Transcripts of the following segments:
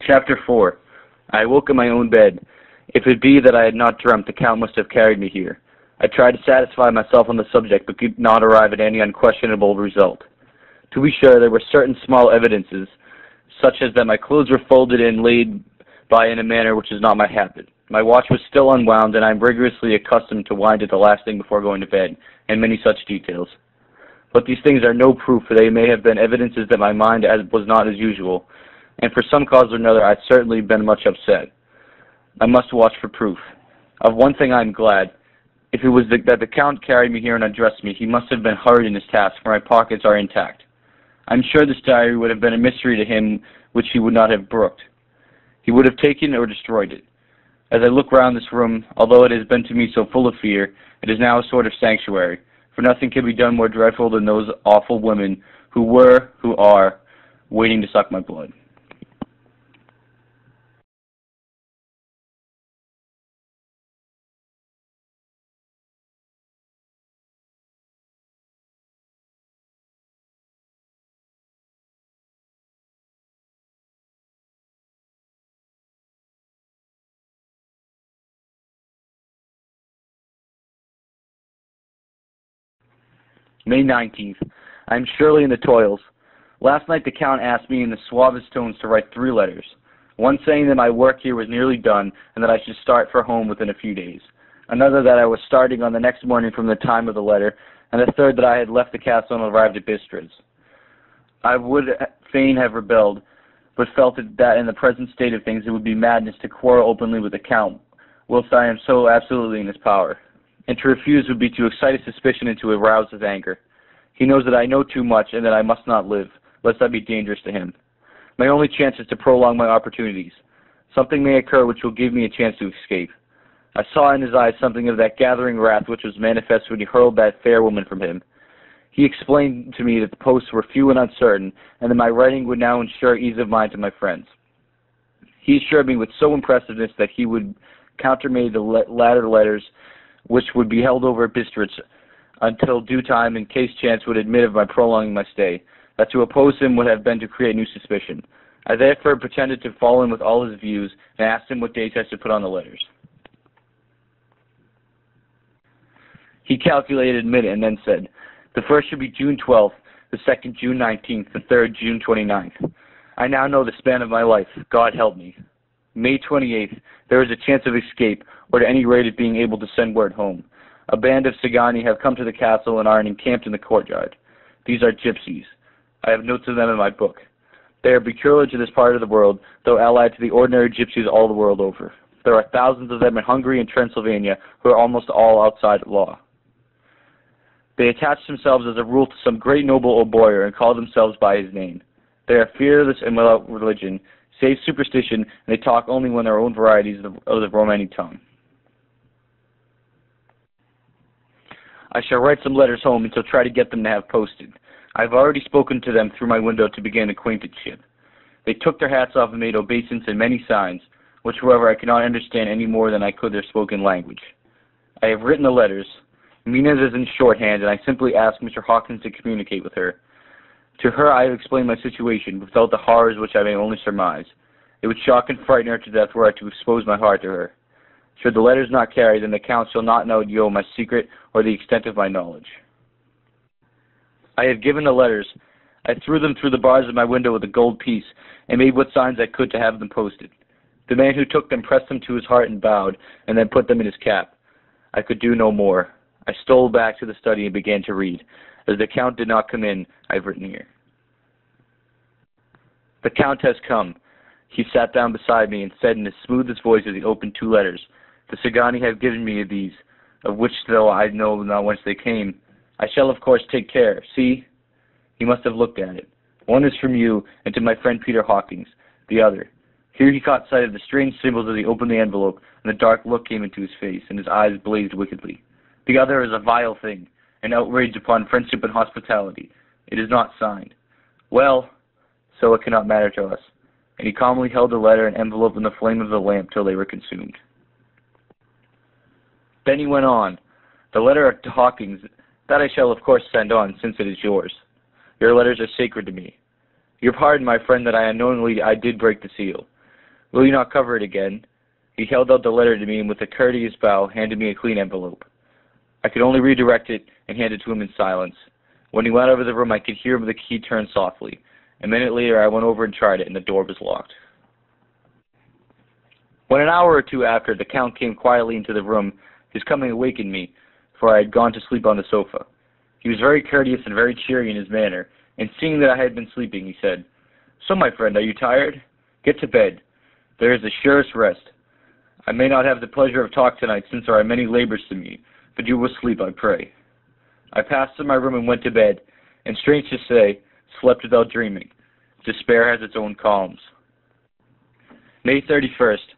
Chapter 4. I awoke in my own bed. If it be that I had not dreamt, the Count must have carried me here. I tried to satisfy myself on the subject, but could not arrive at any unquestionable result. To be sure, there were certain small evidences, such as that my clothes were folded and laid by in a manner which is not my habit. My watch was still unwound, and I am rigorously accustomed to wind it the last thing before going to bed, and many such details. But these things are no proof, for they may have been evidences that my mind was not as usual, and for some cause or another I had certainly been much upset. I must watch for proof. Of one thing I am glad. If it was that the Count carried me here and undressed me, he must have been hurried in his task, for my pockets are intact. I am sure this diary would have been a mystery to him which he would not have brooked. He would have taken or destroyed it. As I look round this room, although it has been to me so full of fear, it is now a sort of sanctuary, for nothing can be done more dreadful than those awful women who are, waiting to suck my blood. May 19th. I am surely in the toils. Last night the Count asked me in the suavest tones to write 3 letters, one saying that my work here was nearly done and that I should start for home within a few days, another that I was starting on the next morning from the time of the letter, and the third that I had left the castle and arrived at Bistra's. I would fain have rebelled, but felt that in the present state of things it would be madness to quarrel openly with the Count, whilst I am so absolutely in his power. And to refuse would be to excite his suspicion and to arouse his anger. He knows that I know too much and that I must not live, lest I be dangerous to him. My only chance is to prolong my opportunities. Something may occur which will give me a chance to escape. I saw in his eyes something of that gathering wrath which was manifest when he hurled that fair woman from him. He explained to me that the posts were few and uncertain, and that my writing would now ensure ease of mind to my friends. He assured me with so impressiveness that he would countermand the latter letters which would be held over at Bistritz until due time in case chance would admit of my prolonging my stay, that to oppose him would have been to create new suspicion. I therefore pretended to fall in with all his views, and asked him what dates I should put on the letters. He calculated a minute and then said, the first should be June 12th, the second June 19th, the third June 29th. I now know the span of my life. God help me. May 28th, there is a chance of escape, or at any rate of being able to send word home. A band of Sagani have come to the castle and are encamped in the courtyard. These are gypsies. I have notes of them in my book. They are peculiar to this part of the world, though allied to the ordinary gypsies all the world over. There are thousands of them in Hungary and Transylvania who are almost all outside law. They attach themselves as a rule to some great noble or boyar and call themselves by his name. They are fearless and without religion, save superstition, and they talk only when their own varieties of the Romani tongue. I shall write some letters home and shall try to get them to have posted. I have already spoken to them through my window to begin acquaintanceship. They took their hats off and made obeisance and many signs, which, however, I cannot understand any more than I could their spoken language. I have written the letters. Mina's is in shorthand, and I simply ask Mr. Hawkins to communicate with her. To her I have explained my situation, without the horrors which I may only surmise. It would shock and frighten her to death were I to expose my heart to her. Should the letters not carry, then the Count shall not know my secret or the extent of my knowledge. I have given the letters. I threw them through the bars of my window with a gold piece, and made what signs I could to have them posted. The man who took them pressed them to his heart and bowed, and then put them in his cap. I could do no more. I stole back to the study and began to read. As the Count did not come in, I have written here. The Count has come. He sat down beside me and said in his smoothest voice as he opened 2 letters, the Sagani have given me these, of which, though I know not whence they came, I shall of course take care. See? He must have looked at it. One is from you, and to my friend Peter Hawkins. The other. Here he caught sight of the strange symbols as he opened the envelope, and a dark look came into his face, and his eyes blazed wickedly. The other is a vile thing, an outrage upon friendship and hospitality. It is not signed. Well, so it cannot matter to us. And he calmly held the letter and envelope in the flame of the lamp till they were consumed. Then he went on. The letter to Hawkins, that I shall of course send on, since it is yours. Your letters are sacred to me. Your pardon, my friend, that I unknowingly did break the seal. Will you not cover it again?" He held out the letter to me and with a courteous bow handed me a clean envelope. I could only redirect it and hand it to him in silence. When he went out of the room, I could hear the key turn softly. A minute later, I went over and tried it, and the door was locked. When an hour or two after, the Count came quietly into the room, his coming awakened me, for I had gone to sleep on the sofa. He was very courteous and very cheery in his manner, and seeing that I had been sleeping, he said, "So, my friend, are you tired? Get to bed. There is the surest rest. I may not have the pleasure of talk tonight, since there are many labors to me, but you will sleep, I pray." I passed to my room and went to bed, and strange to say, slept without dreaming. Despair has its own calms. May 31st.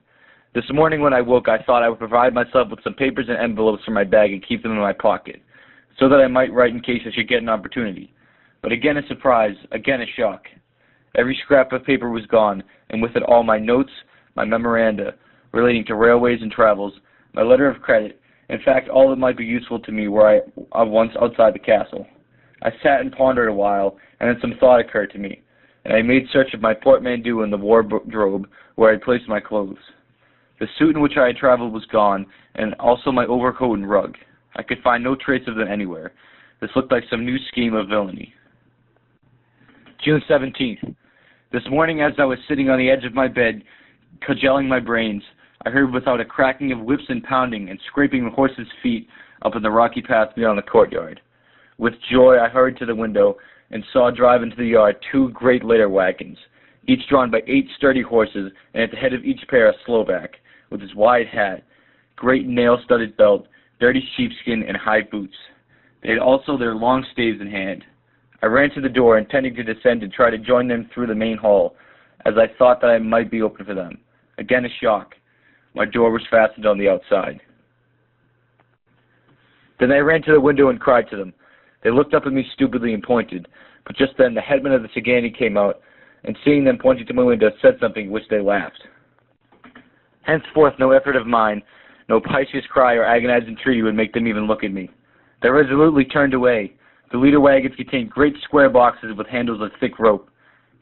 This morning when I woke, I thought I would provide myself with some papers and envelopes for my bag and keep them in my pocket, so that I might write in case I should get an opportunity. But again a surprise, again a shock. Every scrap of paper was gone, and with it all my notes, my memoranda, relating to railways and travels, my letter of credit, in fact all that might be useful to me were I once outside the castle. I sat and pondered a while, and then some thought occurred to me, and I made search of my portmanteau and the wardrobe where I had placed my clothes. The suit in which I had traveled was gone, and also my overcoat and rug. I could find no trace of them anywhere. This looked like some new scheme of villainy. June 17th. This morning as I was sitting on the edge of my bed, cudgelling my brains, I heard without a cracking of whips and pounding and scraping of horses' feet up in the rocky path beyond the courtyard. With joy I hurried to the window and saw drive into the yard 2 great litter wagons, each drawn by 8 sturdy horses, and at the head of each pair a Slovak, with his wide hat, great nail-studded belt, dirty sheepskin, and high boots. They had also their long staves in hand. I ran to the door, intending to descend and try to join them through the main hall, as I thought that I might be open for them. Again a shock. My door was fastened on the outside. Then I ran to the window and cried to them. They looked up at me stupidly and pointed, but just then the headman of the Sagani came out, and seeing them pointing to my window, said something which they laughed. Henceforth no effort of mine, no piteous cry or agonized entreaty would make them even look at me. They resolutely turned away. The leader wagons contained great square boxes with handles of thick rope.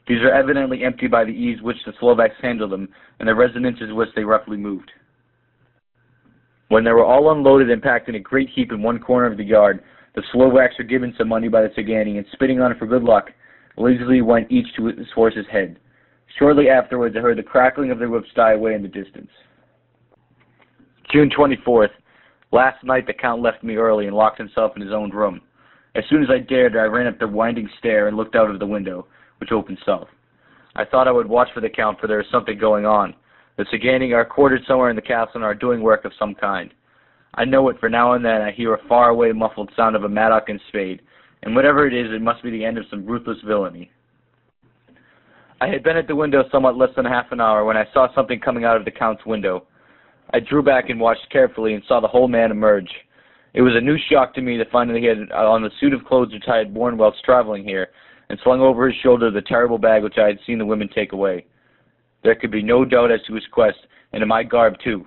These are evidently empty by the ease which the Slovaks handle them, and the resonances which they roughly moved. When they were all unloaded and packed in a great heap in one corner of the yard, the Slovaks were given some money by the Sagani, and spitting on it for good luck, lazily went each to his horse's head. Shortly afterwards I heard the crackling of their whips die away in the distance. June 24th. Last night the Count left me early and locked himself in his own room. As soon as I dared, I ran up the winding stair and looked out of the window, which opened south. I thought I would watch for the Count, for there is something going on. The Sagani are quartered somewhere in the castle and are doing work of some kind. I know it, for now and then I hear a far-away muffled sound of a mattock and spade, and whatever it is, it must be the end of some ruthless villainy. I had been at the window somewhat less than half an hour when I saw something coming out of the Count's window. I drew back and watched carefully and saw the whole man emerge. It was a new shock to me to find that he had on the suit of clothes which I had worn whilst traveling here, and slung over his shoulder the terrible bag which I had seen the women take away. There could be no doubt as to his quest, and to my garb too.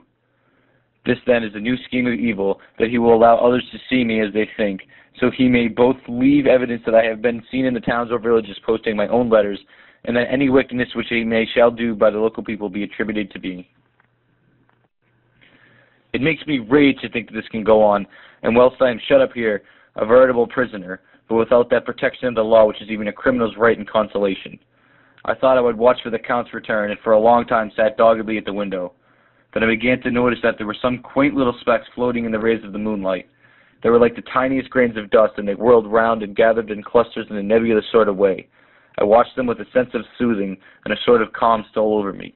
This, then, is a new scheme of evil, that he will allow others to see me as they think, so he may both leave evidence that I have been seen in the towns or villages posting my own letters, and that any wickedness which he shall do by the local people be attributed to me. It makes me rage to think that this can go on, and whilst I am shut up here, a veritable prisoner, but without that protection of the law which is even a criminal's right and consolation. I thought I would watch for the Count's return, and for a long time sat doggedly at the window. Then I began to notice that there were some quaint little specks floating in the rays of the moonlight. They were like the tiniest grains of dust, and they whirled round and gathered in clusters in a nebulous sort of way. I watched them with a sense of soothing, and a sort of calm stole over me.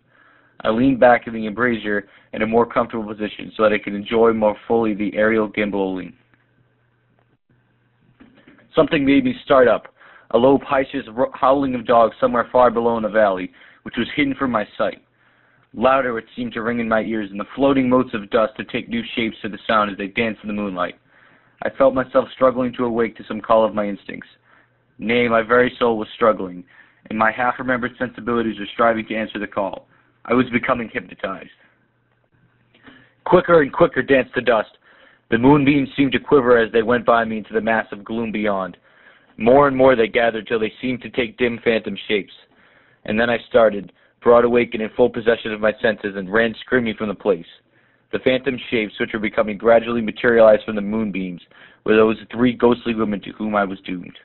I leaned back in the embrasure in a more comfortable position, so that I could enjoy more fully the aerial gamboling. Something made me start up, a low, piteous howling of dogs somewhere far below in the valley, which was hidden from my sight. Louder it seemed to ring in my ears, and the floating motes of dust to take new shapes to the sound as they danced in the moonlight. I felt myself struggling to awake to some call of my instincts. Nay, my very soul was struggling, and my half-remembered sensibilities were striving to answer the call. I was becoming hypnotized. Quicker and quicker danced the dust. The moonbeams seemed to quiver as they went by me into the mass of gloom beyond. More and more they gathered till they seemed to take dim phantom shapes. And then I started, broad awake and in full possession of my senses, and ran screaming from the place. The phantom shapes which were becoming gradually materialized from the moonbeams were those 3 ghostly women to whom I was doomed.